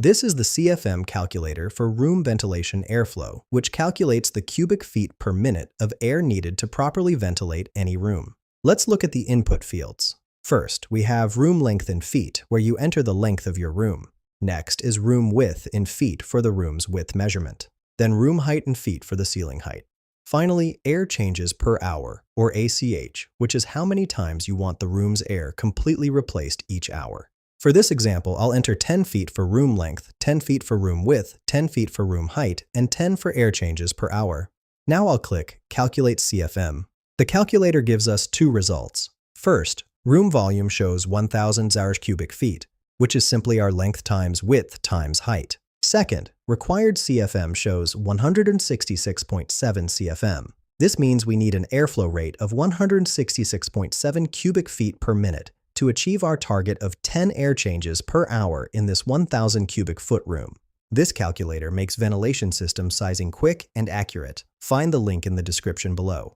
This is the CFM calculator for room ventilation airflow, which calculates the cubic feet per minute of air needed to properly ventilate any room. Let's look at the input fields. First, we have room length in feet, where you enter the length of your room. Next is room width in feet for the room's width measurement. Then room height in feet for the ceiling height. Finally, air changes per hour, or ACH, which is how many times you want the room's air completely replaced each hour. For this example, I'll enter 10 feet for room length, 10 feet for room width, 10 feet for room height, and 10 for air changes per hour. Now I'll click Calculate CFM. The calculator gives us two results. First, room volume shows 1,000 cubic feet, which is simply our length times width times height. Second, required CFM shows 166.7 CFM. This means we need an airflow rate of 166.7 cubic feet per minute to achieve our target of 10 air changes per hour in this 1,000 cubic foot room. This calculator makes ventilation system sizing quick and accurate. Find the link in the description below.